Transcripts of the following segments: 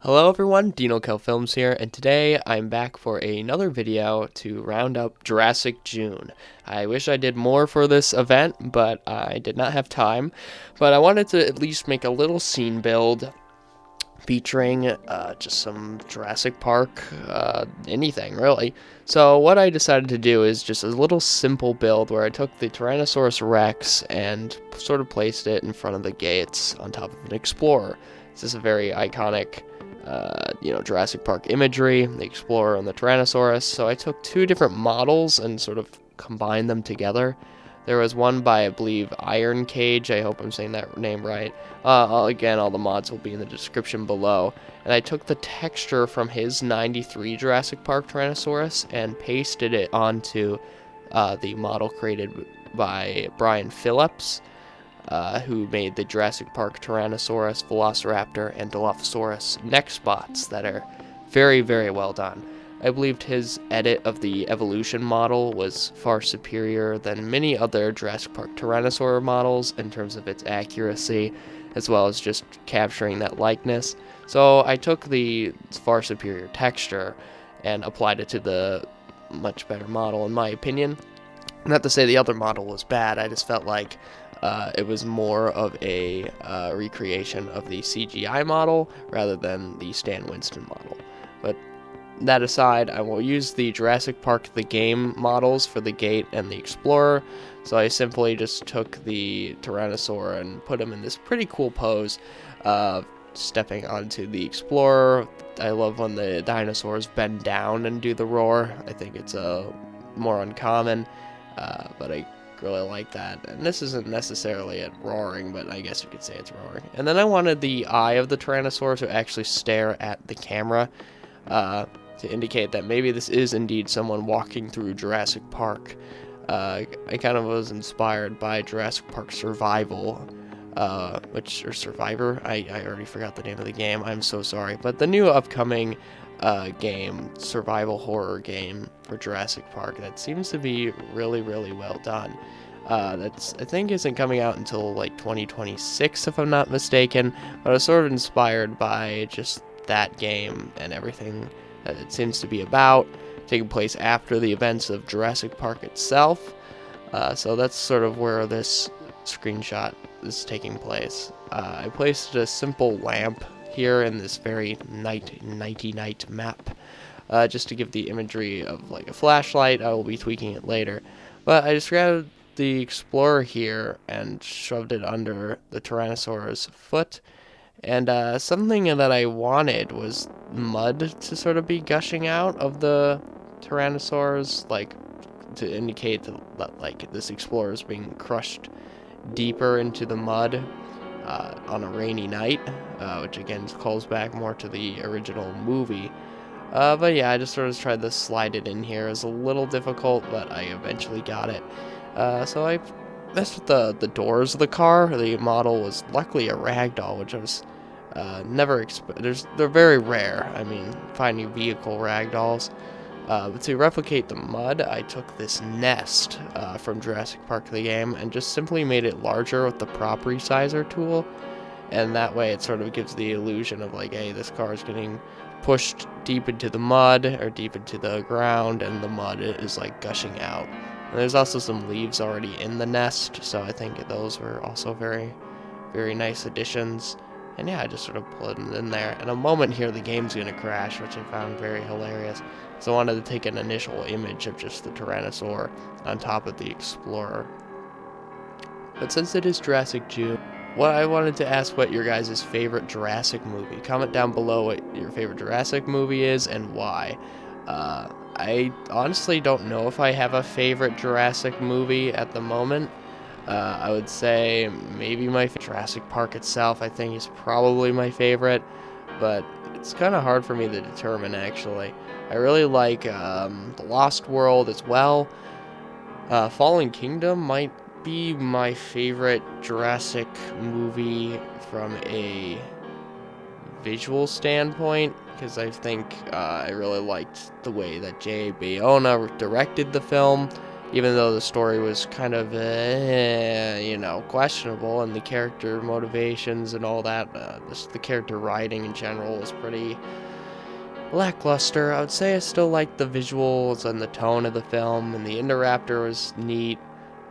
Hello everyone, DinoKel Films here, and today I'm back for another video to round up Jurassic June. I wish I did more for this event, but I did not have time. But I wanted to at least make a little scene build featuring just some Jurassic Park, anything really. So what I decided to do is just a little simple build where I took the Tyrannosaurus Rex and sort of placed it in front of the gates on top of an Explorer. This is a very iconic Jurassic Park imagery, the Explorer and the Tyrannosaurus. So I took two different models and sort of combined them together. There was one by, I believe, Iron Cage. I hope I'm saying that name right. Again, all the mods will be in the description below. And I took the texture from his 93 Jurassic Park Tyrannosaurus and pasted it onto the model created by Brian Phillips, who made the Jurassic Park Tyrannosaurus, Velociraptor, and Dilophosaurus neck spots that are very, very well done. I believed his edit of the evolution model was far superior than many other Jurassic Park Tyrannosaur models in terms of its accuracy, as well as just capturing that likeness. So I took the far superior texture and applied it to the much better model, in my opinion. Not to say the other model was bad, I just felt like it was more of a recreation of the CGI model rather than the Stan Winston model. But that aside, I will use the Jurassic Park the game models for the Gate and the Explorer. So I simply just took the Tyrannosaur and put him in this pretty cool pose, stepping onto the Explorer. I love when the dinosaurs bend down and do the roar. I think it's more uncommon, but I really like that. And this isn't necessarily a roaring, but I guess you could say it's roaring. And then I wanted the eye of the Tyrannosaur to actually stare at the camera, to indicate that maybe this is indeed someone walking through Jurassic Park. I kind of was inspired by Jurassic Park Survival, or Survivor. I already forgot the name of the game. I'm so sorry. But the new upcoming game, survival horror game for Jurassic Park, that seems to be really, really well done. That's, I think, isn't coming out until like 2026 if I'm not mistaken, but I was sort of inspired by just that game and everything that it seems to be about, taking place after the events of Jurassic Park itself. So that's sort of where this screenshot is taking place. I placed a simple lamp here in this very nighty night map, just to give the imagery of like a flashlight. I will be tweaking it later, but I just grabbed the Explorer here and shoved it under the Tyrannosaur's foot. And something that I wanted was mud to sort of be gushing out of the Tyrannosaurs, like to indicate that like this Explorer is being crushed deeper into the mud on a rainy night, which again calls back more to the original movie. But yeah, I just sort of tried to slide it in here. It was a little difficult, but I eventually got it. So I messed with the doors of the car. The model was luckily a ragdoll, which I was they're very rare. I mean, finding vehicle ragdolls. But to replicate the mud, I took this nest from Jurassic Park the game and just simply made it larger with the prop resizer tool. And that way it sort of gives the illusion of like, hey, this car is getting pushed deep into the mud or deep into the ground, and the mud is like gushing out. And there's also some leaves already in the nest, so I think those were also very, very nice additions. And yeah, I just sort of put it in there. In a moment here, the game's going to crash, which I found very hilarious. So I wanted to take an initial image of just the Tyrannosaur on top of the Explorer. But since it is Jurassic June, I wanted to ask what your guys' favorite Jurassic movie. Comment down below what your favorite Jurassic movie is and why. I honestly don't know if I have a favorite Jurassic movie at the moment. I would say maybe my Jurassic Park itself, I think, is probably my favorite, but it's kind of hard for me to determine, actually. I really like The Lost World as well. Fallen Kingdom might be my favorite Jurassic movie from a visual standpoint, because I think I really liked the way that J.A. Bayona directed the film. even though the story was kind of, questionable, and the character motivations and all that, the character writing in general was pretty lackluster. I would say I still liked the visuals and the tone of the film, and the Indoraptor was neat.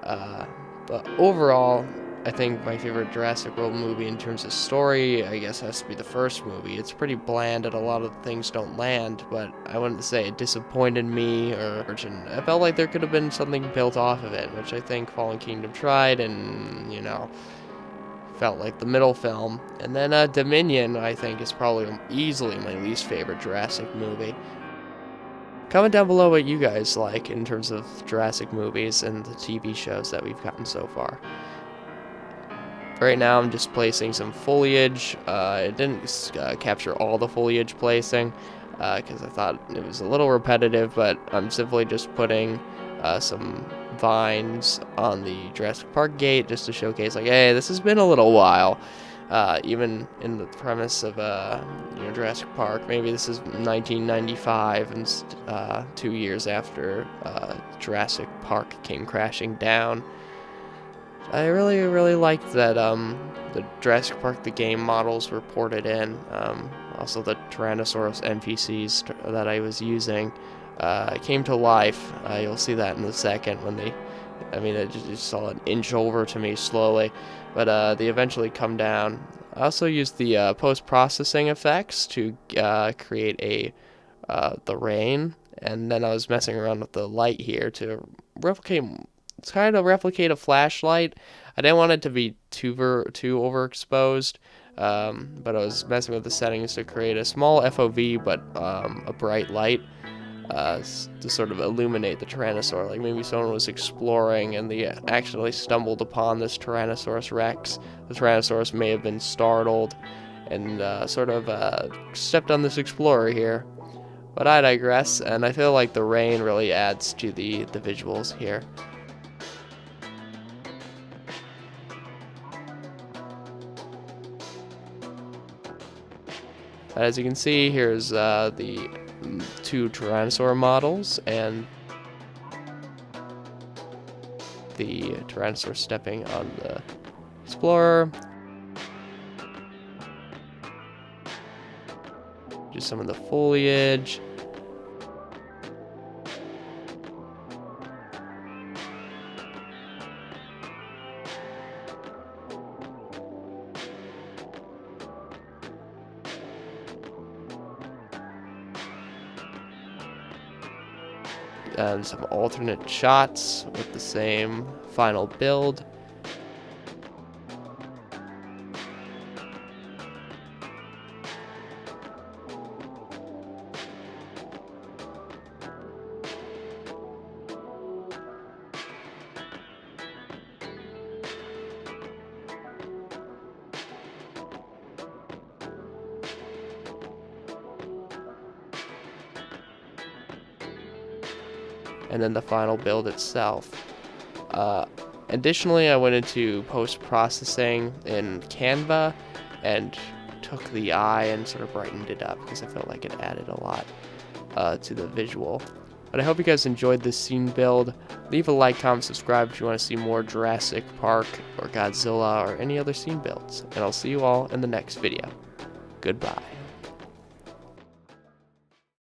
But overall, I think my favorite Jurassic World movie in terms of story, I guess, has to be the first movie. It's pretty bland and a lot of things don't land, but I wouldn't say it disappointed me or I felt like there could have been something built off of it, which I think Fallen Kingdom tried, and, felt like the middle film. And then Dominion, I think, is probably easily my least favorite Jurassic movie. Comment down below what you guys like in terms of Jurassic movies and the TV shows that we've gotten so far. Right now I'm just placing some foliage. It didn't capture all the foliage placing because I thought it was a little repetitive, but I'm simply just putting some vines on the Jurassic Park gate just to showcase, like, hey, this has been a little while. Even in the premise of Jurassic Park, maybe this is 1995 and 2 years after Jurassic Park came crashing down. I really liked that the Jurassic Park the game models were ported in. Also the Tyrannosaurus NPCs that I was using came to life. You'll see that in a second when I just saw it inch over to me slowly, but they eventually come down. I also used the post-processing effects to create the rain, and then I was messing around with the light here to replicate a flashlight. I didn't want it to be too overexposed, but I was messing with the settings to create a small FOV, but a bright light to sort of illuminate the Tyrannosaur. Like maybe someone was exploring and they actually stumbled upon this Tyrannosaurus Rex. The Tyrannosaurus may have been startled and stepped on this explorer here. But I digress, and I feel like the rain really adds to the visuals here. As you can see, here's the 2 Tyrannosaur models and the Tyrannosaur stepping on the Explorer. Just some of the foliage. And some alternate shots with the same final build. And then the final build itself. Additionally, I went into post-processing in Canva and took the eye and sort of brightened it up because I felt like it added a lot to the visual. But I hope you guys enjoyed this scene build. Leave a like, comment, subscribe if you want to see more Jurassic Park or Godzilla or any other scene builds. And I'll see you all in the next video. Goodbye.